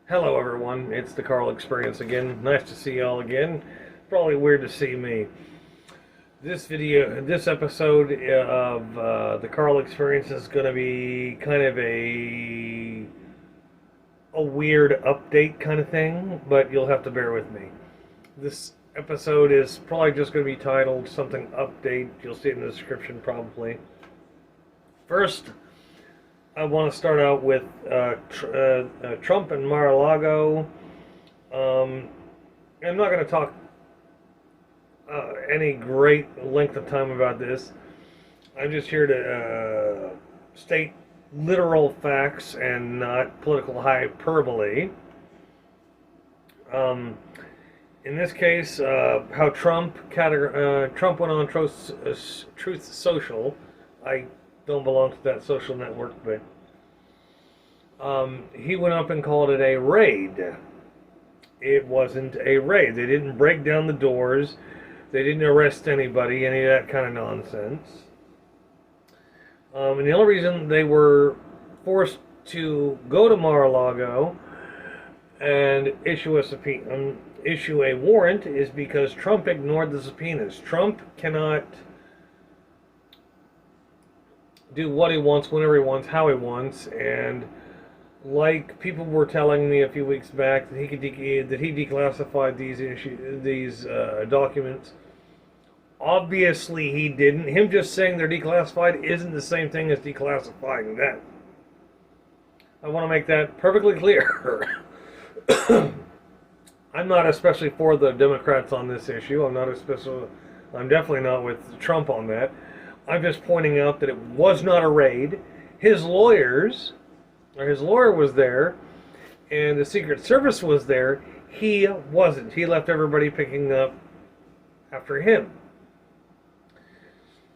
Hello everyone, it's the Carl Experience again. Nice to see y'all again. Probably weird to see me. This episode of the Carl Experience is going to be kind of a weird update kind of thing, but you'll have to bear with me. This episode is probably just going to be titled something update. You'll see it in the description probably. First, I want to start out with Trump and Mar-A-Lago. I'm not going to talk any great length of time about this. I'm just here to state literal facts and not political hyperbole. In this case, how Trump went on Truth Social. I don't belong to that social network, but he went up and called it a raid. It wasn't a raid. They didn't break down the doors. They didn't arrest anybody, any of that kind of nonsense. And the only reason they were forced to go to Mar-a-Lago and issue a warrant is because Trump ignored the subpoenas. Trump cannot do what he wants, whenever he wants, how he wants, and like people were telling me a few weeks back that he declassified these documents. Obviously he didn't. Him just saying they're declassified isn't the same thing as declassifying them. I want to make that perfectly clear. I'm not especially for the Democrats on this issue. I'm definitely not with Trump on that. I'm just pointing out that it was not a raid. His lawyer was there, and the Secret Service was there. He wasn't. He left everybody picking up after him.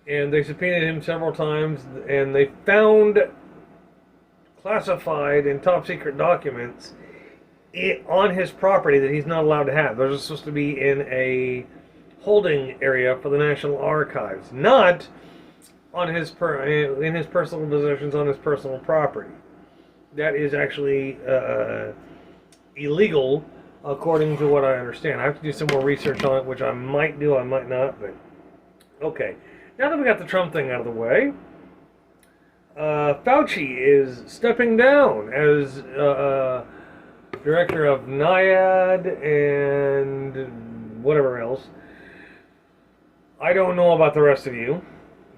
And they subpoenaed him several times, and they found classified and top secret documents on his property that he's not allowed to have. Those are supposed to be in a holding area for the National Archives, not on in his personal possessions on his personal property. That is actually illegal, according to what I understand. I have to do some more research on it, which I might do, I might not, but okay. Now that we got the Trump thing out of the way, Fauci is stepping down as director of NIAID and whatever else. I don't know about the rest of you,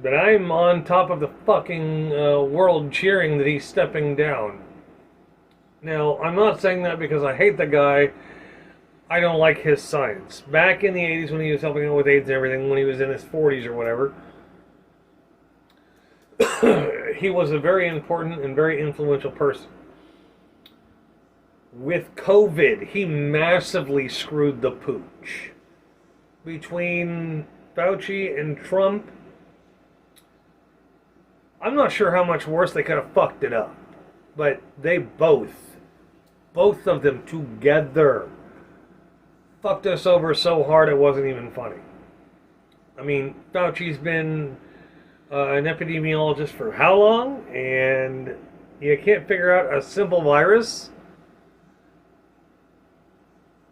but I'm on top of the fucking world cheering that he's stepping down. Now, I'm not saying that because I hate the guy. I don't like his science. Back in the 80s when he was helping out with AIDS and everything, when he was in his 40s or whatever, he was a very important and very influential person. With COVID, he massively screwed the pooch. Between Fauci and Trump, I'm not sure how much worse they could have fucked it up. But they both of them together, fucked us over so hard it wasn't even funny. I mean, Fauci's been an epidemiologist for how long? And you can't figure out a simple virus.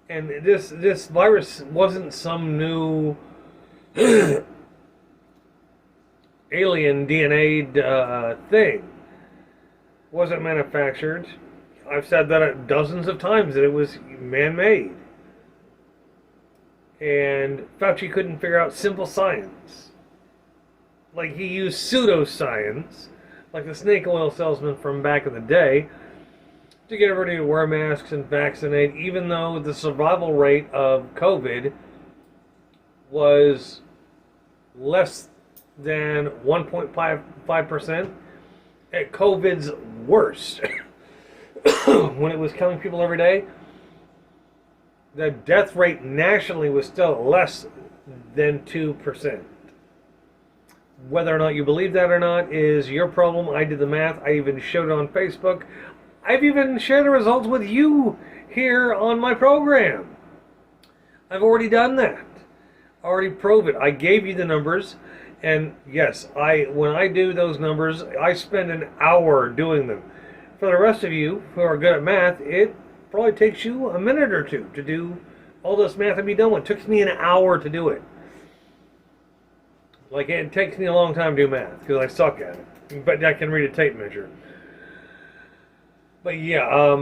And this virus wasn't some new alien DNA thing. Wasn't manufactured. I've said that dozens of times, that it was man-made. And Fauci couldn't figure out simple science. Like, he used pseudoscience, like the snake oil salesman from back in the day, to get everybody to wear masks and vaccinate, even though the survival rate of COVID was less than 1.55%. At COVID's worst, when it was killing people every day, the death rate nationally was still less than 2%. Whether or not you believe that or not is your problem. I did the math. I even showed it on Facebook. I've even shared the results with you here on my program. I've already done that. I already proved it. I gave you the numbers, And yes, when I do those numbers, I spend an hour doing them. For the rest of you who are good at math, it probably takes you a minute or two to do all this math and be done with. It took me an hour to do it. Like, it takes me a long time to do math because I suck at it. But I can read a tape measure. But yeah,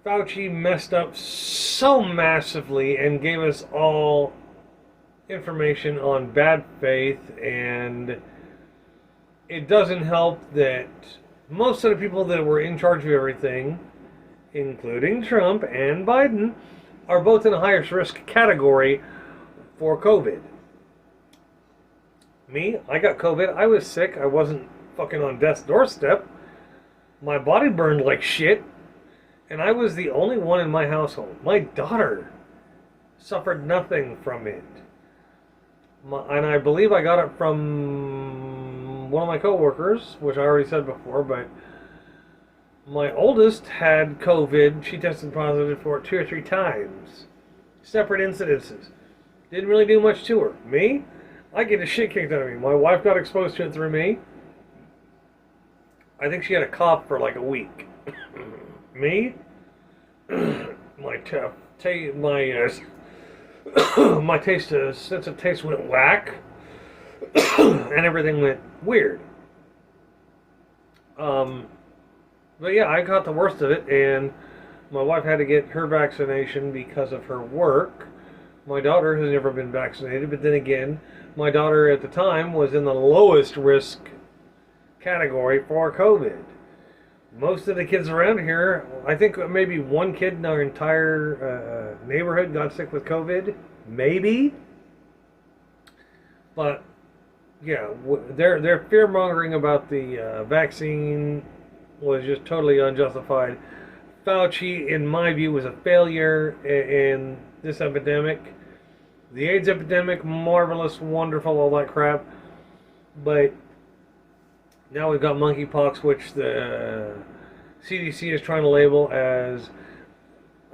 Fauci messed up so massively and gave us all information on bad faith, and it doesn't help that most of the people that were in charge of everything, including Trump and Biden, are both in the highest risk category for COVID. Me, I got COVID. I was sick. I wasn't fucking on death's doorstep. My body burned like shit, and I was the only one in my household. My daughter suffered nothing from it. And I believe I got it from one of my coworkers, which I already said before, but my oldest had COVID. She tested positive for it 2 or 3 times. Separate incidences. Didn't really do much to her. Me? I get the shit kicked out of me. My wife got exposed to it through me. I think she had a cough for like a week. Me? my sense of taste went whack, and everything went weird. But yeah, I got the worst of it, and my wife had to get her vaccination because of her work. My daughter has never been vaccinated, but then again, my daughter at the time was in the lowest risk category for COVID. Most of the kids around here, I think maybe one kid in our entire neighborhood got sick with COVID. Maybe. But, yeah, their fear-mongering about the vaccine was just totally unjustified. Fauci, in my view, was a failure in this epidemic. The AIDS epidemic, marvelous, wonderful, all that crap. But now we've got monkeypox, which the CDC is trying to label as,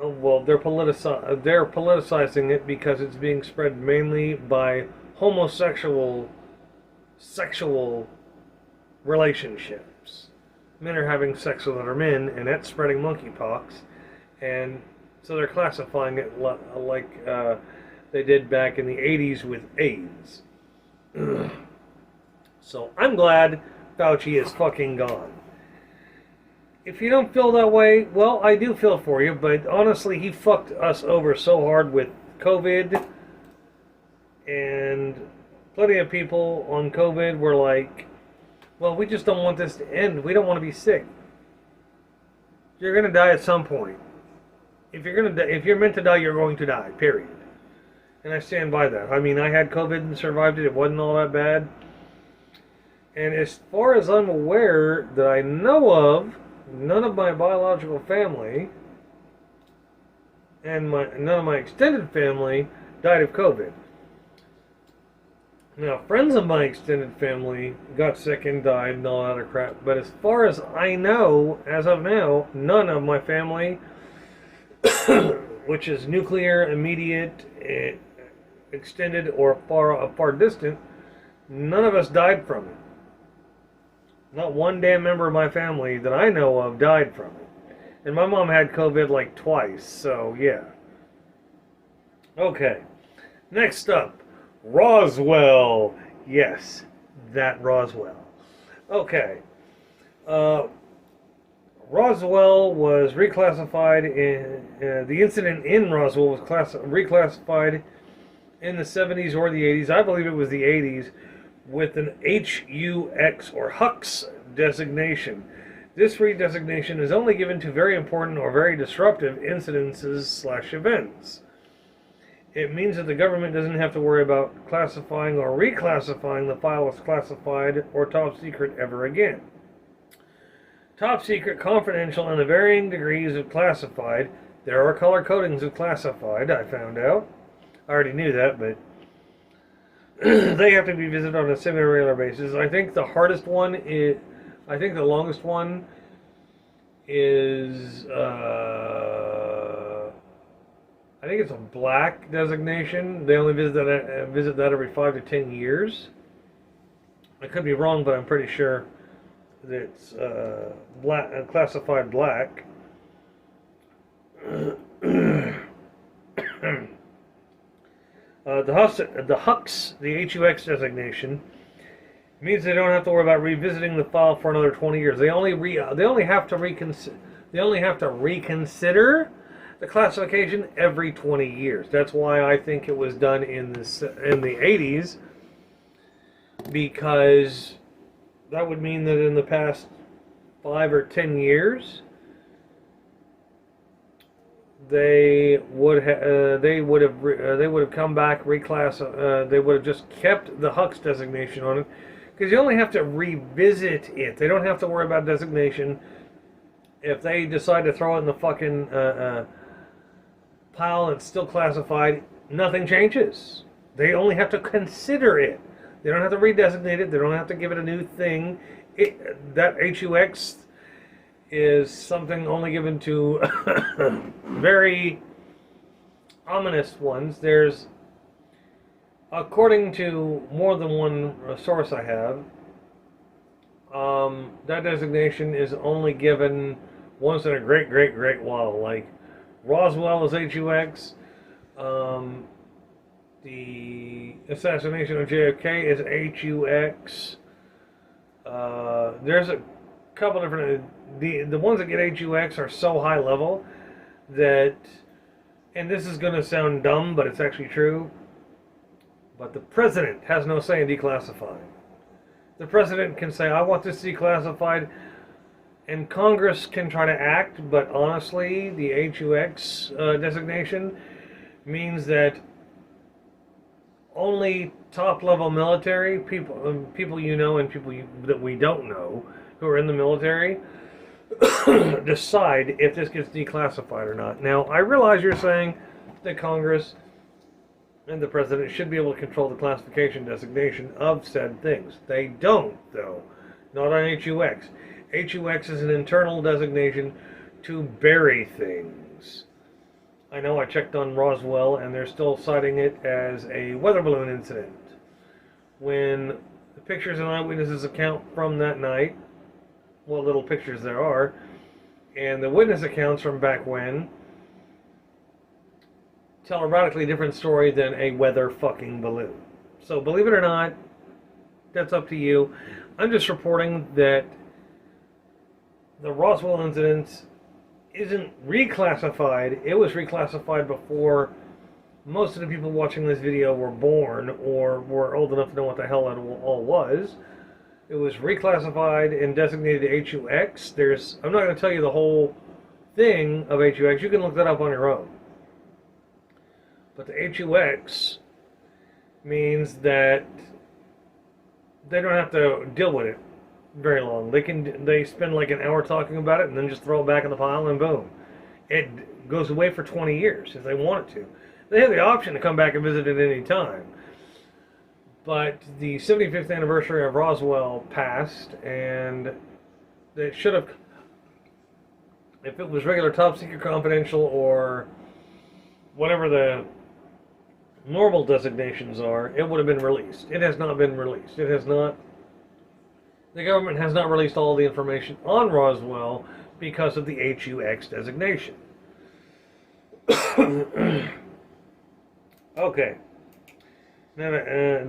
well, they're politicizing it because it's being spread mainly by homosexual sexual relationships. Men are having sex with other men, and that's spreading monkeypox. And so they're classifying it like they did back in the 80s with AIDS. So I'm glad Fauci is fucking gone. If you don't feel that way, well, I do feel for you, but honestly, he fucked us over so hard with COVID, and plenty of people on COVID were like, well, we just don't want this to end. We don't want to be sick. You're going to die at some point. If you're meant to die, you're going to die, period. And I stand by that. I mean, I had COVID and survived it. It wasn't all that bad. And as far as I'm aware, that I know of, none of my biological family and none of my extended family died of COVID. Now, friends of my extended family got sick and died and all that other crap. But as far as I know, as of now, none of my family, which is nuclear, immediate, extended, or far distant, none of us died from it. Not one damn member of my family that I know of died from it. And my mom had COVID like twice, so yeah. Okay, next up. Roswell. Yes, that Roswell. Okay. Roswell was reclassified the incident in Roswell was reclassified in the 70s or the 80s. I believe it was the 80s with an HUX or HUX designation. This redesignation is only given to very important or very disruptive incidences/events. It means that the government doesn't have to worry about classifying or reclassifying the file as classified or top secret ever again. Top secret, confidential, and the varying degrees of classified. There are color codings of classified, I found out. I already knew that, but they have to be visited on a semi-regular basis. I think the hardest one is, I think the longest one is, I think it's a black designation. They only visit that every 5 to 10 years. I could be wrong, but I'm pretty sure that it's black, classified black. The HUX, the HUX designation, means they don't have to worry about revisiting the file for another 20 years. They only have to reconsider the classification every 20 years. That's why I think it was done in the 80s, because that would mean that in the past 5 or 10 years they would have come back, they would have just kept the HUX designation on it, because you only have to revisit it. They don't have to worry about designation. If they decide to throw it in the fucking pile and it's still classified, nothing changes. They only have to consider it. They don't have to redesignate it. They don't have to give it a new thing. That HUX is something only given to very ominous ones. There's, according to more than one source I have, that designation is only given once in a great while. Like Roswell is HUX. The assassination of JFK is HUX. There's a couple different. The ones that get HUX are so high level that, and this is going to sound dumb, but it's actually true, but the president has no say in declassifying. The president can say, I want this declassified, and Congress can try to act, but honestly, the HUX designation means that only top-level military people you know and people that we don't know who are in the military decide if this gets declassified or not. Now, I realize you're saying that Congress and the president should be able to control the classification designation of said things. They don't, though. Not on HUX. HUX is an internal designation to bury things. I know I checked on Roswell, and they're still citing it as a weather balloon incident. When the pictures and eyewitnesses account from that night, what little pictures there are, and the witness accounts from back when, tell a radically different story than a weather fucking balloon. So believe it or not, that's up to you. I'm just reporting that the Roswell incident isn't reclassified. It was reclassified before most of the people watching this video were born or were old enough to know what the hell it all was. It was reclassified and designated HUX. I'm not going to tell you the whole thing of HUX. You can look that up on your own. But the HUX means that they don't have to deal with it very long. They spend like an hour talking about it and then just throw it back in the pile and boom. It goes away for 20 years if they want it to. They have the option to come back and visit at any time. But the 75th anniversary of Roswell passed, and they should have, if it was regular top secret confidential or whatever the normal designations are, it would have been released. It has not been released. It has not. The government has not released all the information on Roswell because of the HUX designation. Okay. Now,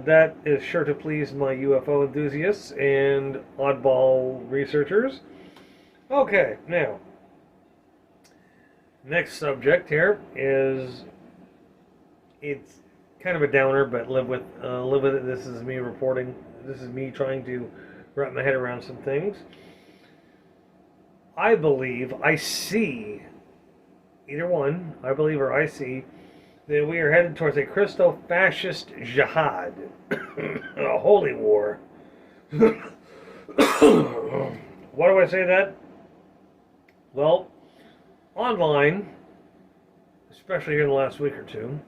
that is sure to please my UFO enthusiasts and oddball researchers. Okay, now, next subject here is, it's kind of a downer, but live with it. This is me reporting. This is me trying to wrap my head around some things. I believe I see, either one, I believe or I see, that we are headed towards a Christo-fascist jihad, a holy war. Why do I say that? Well, online, especially here in the last week or two,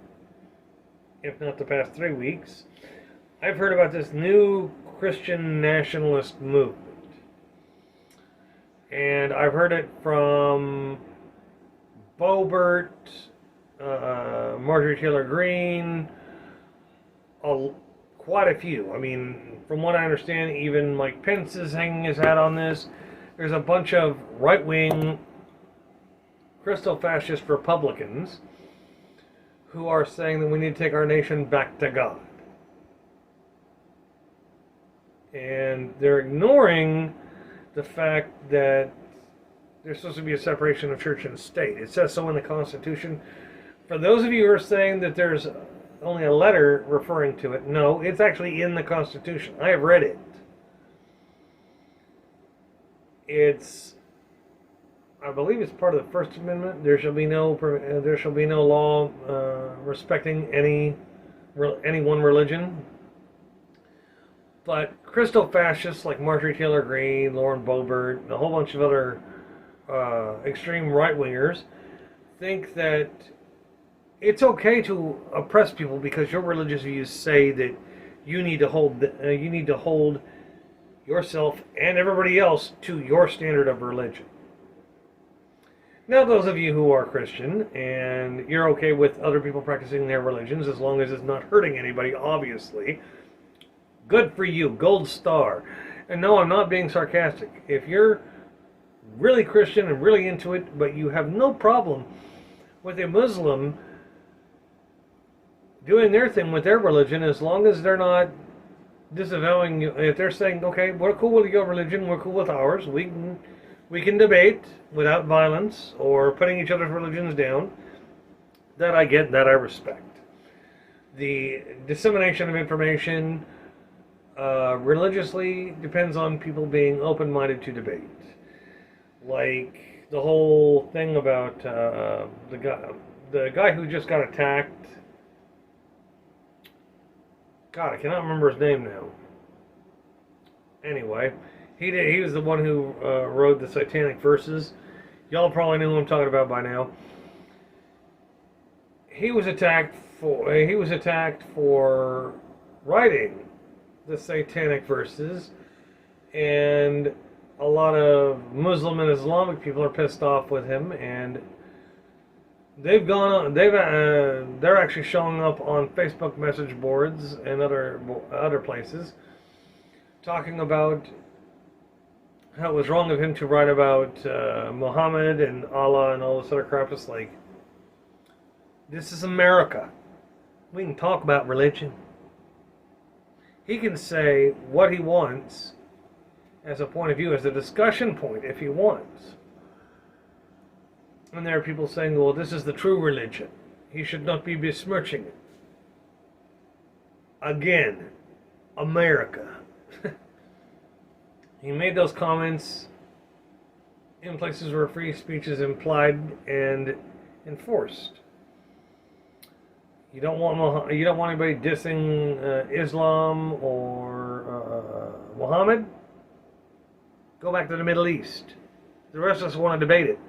if not the past 3 weeks, I've heard about this new Christian nationalist movement. And I've heard it from Boebert, Marjorie Taylor Greene, quite a few. I mean, from what I understand, even Mike Pence is hanging his hat on this. There's a bunch of right-wing, Christo-fascist Republicans who are saying that we need to take our nation back to God. And they're ignoring the fact that there's supposed to be a separation of church and state. It says so in the Constitution. For those of you who are saying that there's only a letter referring to it, no, it's actually in the Constitution. I have read it. I believe it's part of the First Amendment. There shall be no law respecting any one religion. But Christo-fascists like Marjorie Taylor Greene, Lauren Boebert, and a whole bunch of other extreme right-wingers think that it's okay to oppress people because your religious views say that you need to hold yourself and everybody else to your standard of religion. Now, those of you who are Christian and you're okay with other people practicing their religions as long as it's not hurting anybody, obviously, good for you, gold star. And no, I'm not being sarcastic. If you're really Christian and really into it, but you have no problem with a Muslim doing their thing with their religion, as long as they're not disavowing you, if they're saying, okay, we're cool with your religion, we're cool with ours, we can debate without violence or putting each other's religions down, that I get, that I respect. The dissemination of information religiously depends on people being open-minded to debate. Like the whole thing about the guy who just got attacked. God, I cannot remember his name now. Anyway, he was the one who wrote the Satanic Verses. Y'all probably know who I'm talking about by now. He was attacked for writing the Satanic Verses, and a lot of Muslim and Islamic people are pissed off with him, and they're actually showing up on Facebook message boards and other places, talking about how it was wrong of him to write about Muhammad and Allah and all this other crap. It's like, this is America. We can talk about religion. He can say what he wants as a point of view, as a discussion point, if he wants. And there are people saying, well, this is the true religion. He should not be besmirching it. Again, America. He made those comments in places where free speech is implied and enforced. You don't want anybody dissing Islam or Muhammad? Go back to the Middle East. The rest of us want to debate it.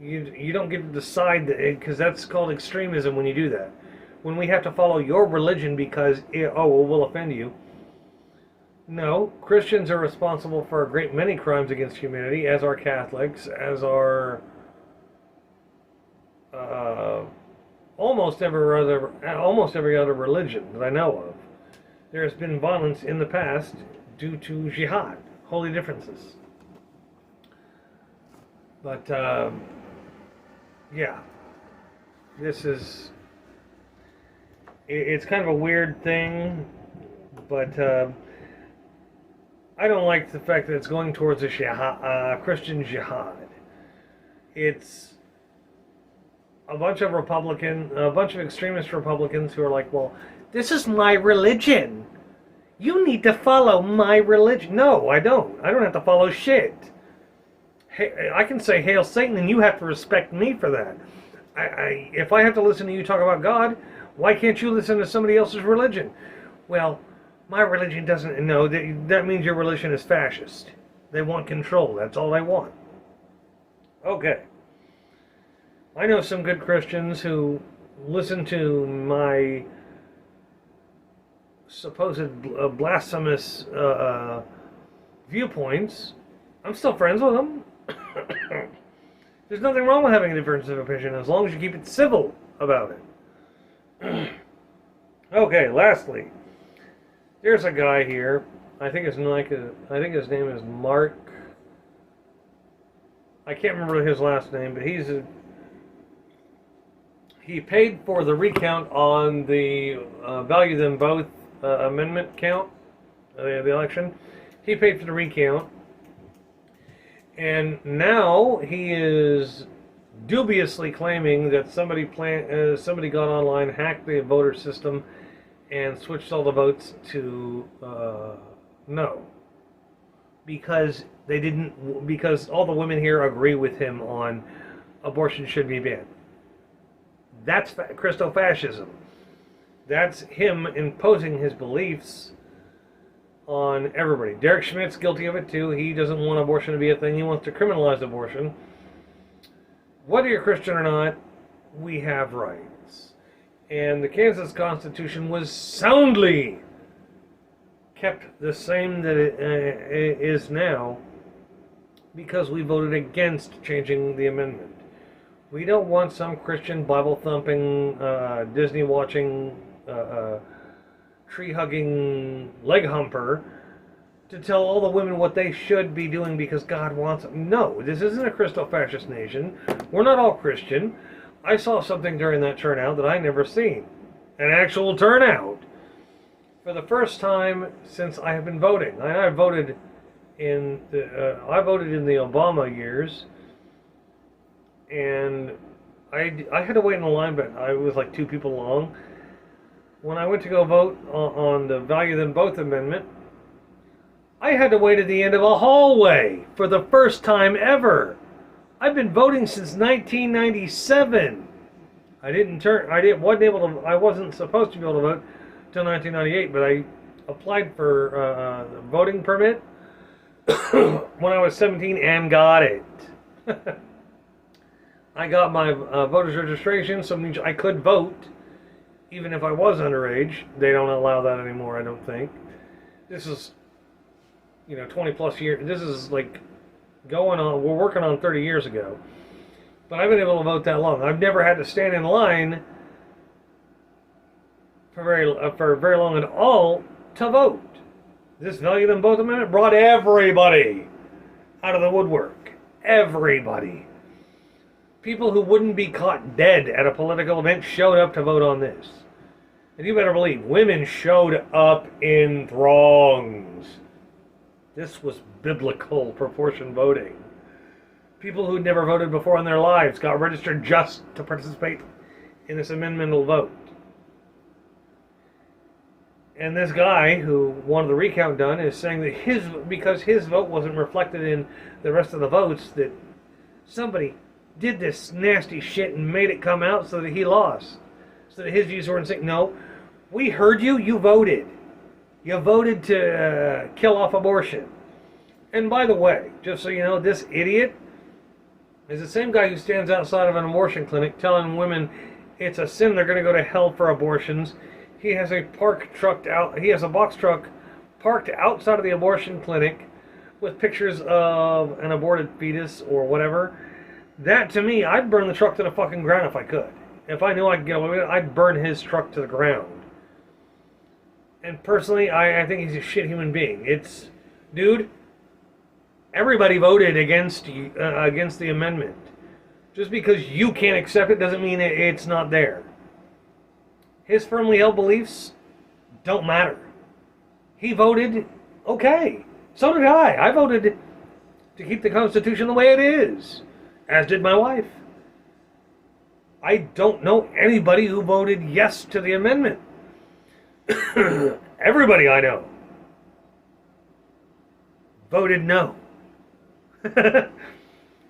You don't get to decide, because that's called extremism when you do that. When we have to follow your religion because we'll offend you. No, Christians are responsible for a great many crimes against humanity, as are Catholics, as are almost every other religion that I know of. There has been violence in the past due to jihad, holy differences. But yeah, it's kind of a weird thing, but I don't like the fact that it's going towards a Christian jihad. It's a bunch of extremist Republicans who are like, well, this is my religion. You need to follow my religion. No, I don't. I don't have to follow shit. Hey, I can say Hail Satan and you have to respect me for that. If I have to listen to you talk about God, why can't you listen to somebody else's religion? Well, my religion doesn't. No, that means your religion is fascist. They want control. That's all they want. Okay. I know some good Christians who listen to my supposed blasphemous viewpoints. I'm still friends with them. There's nothing wrong with having a difference of opinion as long as you keep it civil about it. Okay, lastly, There's a guy here. I think his name is Mark. I can't remember his last name, but he paid for the recount on the value them both amendment count, the election. He paid for the recount, and now he is dubiously claiming that somebody got online, hacked the voter system, and switched all the votes to no, because all the women here agree with him on abortion should be banned. That's Christo-fascism. That's him imposing his beliefs on everybody. Derek Schmidt's guilty of it too. He doesn't want abortion to be a thing. He wants to criminalize abortion. Whether you're Christian or not, we have rights. And the Kansas Constitution was soundly kept the same that it is now because we voted against changing the amendment. We don't want some Christian Bible-thumping, Disney-watching, tree-hugging leg humper to tell all the women what they should be doing because God wants them. No, this isn't a Christo-fascist nation. We're not all Christian. I saw something during that turnout that I never seen. An actual turnout. For the first time since I have been voting. I voted in the Obama years, and I had to wait in the line, but I was like 2 people long. When I went to go vote on the value them both amendment, I had to wait at the end of a hallway for the first time ever. I've been voting since 1997. I wasn't supposed to be able to vote till 1998, but I applied for a voting permit when I was 17 and got it. I got my voter's registration, so it means I could vote even if I was underage. They don't allow that anymore, I don't think. This is, 20 plus years. This is like going on, we're working on 30 years ago. But I've been able to vote that long. I've never had to stand in line for very long at all to vote. This value them both amendment brought everybody out of the woodwork. Everybody. People who wouldn't be caught dead at a political event showed up to vote on this. And you better believe, women showed up in throngs. This was biblical proportion voting. People who'd never voted before in their lives got registered just to participate in this amendmental vote. And this guy who wanted the recount done is saying that because his vote wasn't reflected in the rest of the votes, that somebody did this nasty shit and made it come out so that he lost. So that his views weren't saying, no, we heard you, you voted. You voted to kill off abortion. And by the way, just so you know, this idiot is the same guy who stands outside of an abortion clinic telling women it's a sin, they're going to go to hell for abortions. He has a box truck parked outside of the abortion clinic with pictures of an aborted fetus or whatever. That, to me, I'd burn the truck to the fucking ground if I could. If I knew I could get away with it, I'd burn his truck to the ground. And personally, I think he's a shit human being. Dude, everybody voted against the amendment. Just because you can't accept it doesn't mean it's not there. His firmly held beliefs don't matter. He voted, okay. So did I. I voted to keep the Constitution the way it is. As did my wife. I don't know anybody who voted yes to the amendment. Everybody I know voted no.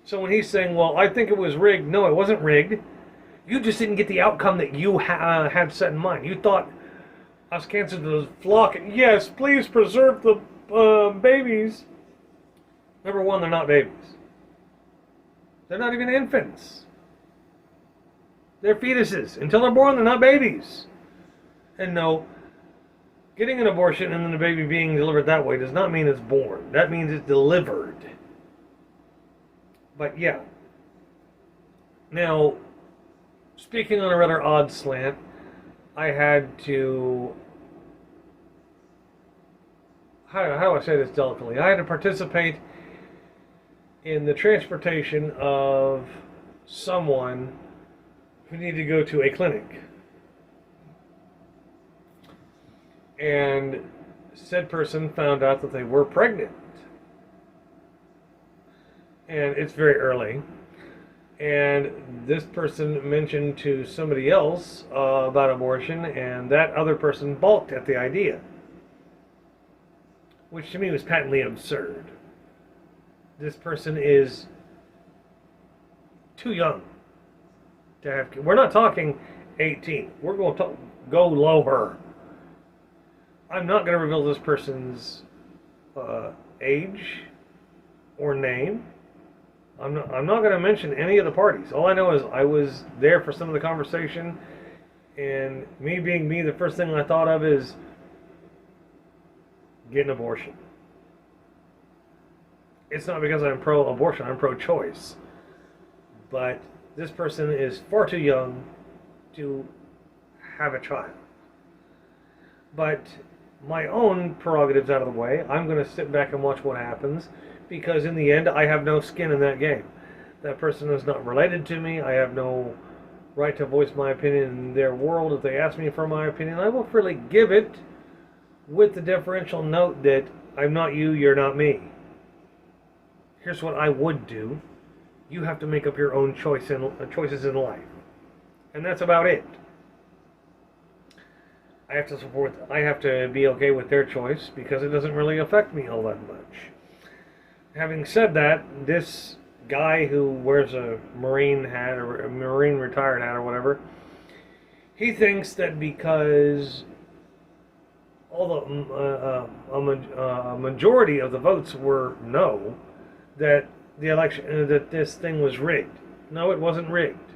So when he's saying, well, I think it was rigged. No, it wasn't rigged. You just didn't get the outcome that you had set in mind. You thought us cancers was flocking. Yes, please preserve the babies. Number one, they're not babies. They're not even infants. They're fetuses. Until they're born, they're not babies. And no, getting an abortion and then the baby being delivered that way does not mean it's born. That means it's delivered. But yeah. Now, speaking on a rather odd slant, I had to how do I say this delicately? I had to participate in the transportation of someone who needed to go to a clinic. And said person found out that they were pregnant. And it's very early. And this person mentioned to somebody else about abortion, and that other person balked at the idea. Which to me was patently absurd. This person is too young to have kids. We're not talking 18. We're going to go lower. I'm not going to reveal this person's age or name. I'm not going to mention any of the parties. All I know is I was there for some of the conversation, and me being me, the first thing I thought of is get an abortion. It's not because I'm pro-abortion, I'm pro-choice. But this person is far too young to have a child. But my own prerogatives out of the way, I'm going to sit back and watch what happens, because in the end, I have no skin in that game. That person is not related to me. I have no right to voice my opinion in their world. If they ask me for my opinion, I will freely give it, with the differential note that I'm not you, you're not me. Here's what I would do. You have to make up your own choices in life. And that's about it. I have to be okay with their choice, because it doesn't really affect me all that much. Having said that, this guy who wears a Marine hat, or a Marine retired hat or whatever, he thinks that because a majority of the votes were no, that the election, that this thing was rigged. No, it wasn't rigged.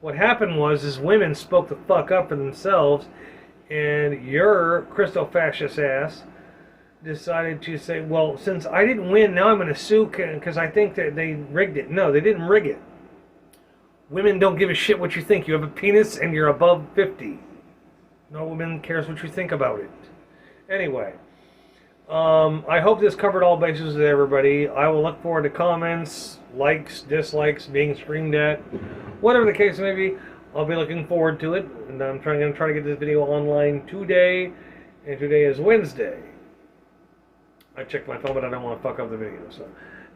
What happened was women spoke the fuck up for themselves, and your Christo-fascist ass decided to say, well, since I didn't win, now I'm going to sue because I think that they rigged it. No, they didn't rig it. Women don't give a shit what you think. You have a penis and you're above 50. No woman cares what you think about it. Anyway, I hope this covered all bases with everybody. I will look forward to comments, likes, dislikes, being screamed at. Whatever the case may be, I'll be looking forward to it. And I'm going to try to get this video online today. And today is Wednesday. I checked my phone, but I don't want to fuck up the video. So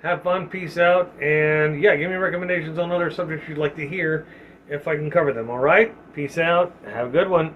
have fun, peace out, and yeah, give me recommendations on other subjects you'd like to hear if I can cover them. All right? Peace out. Have a good one.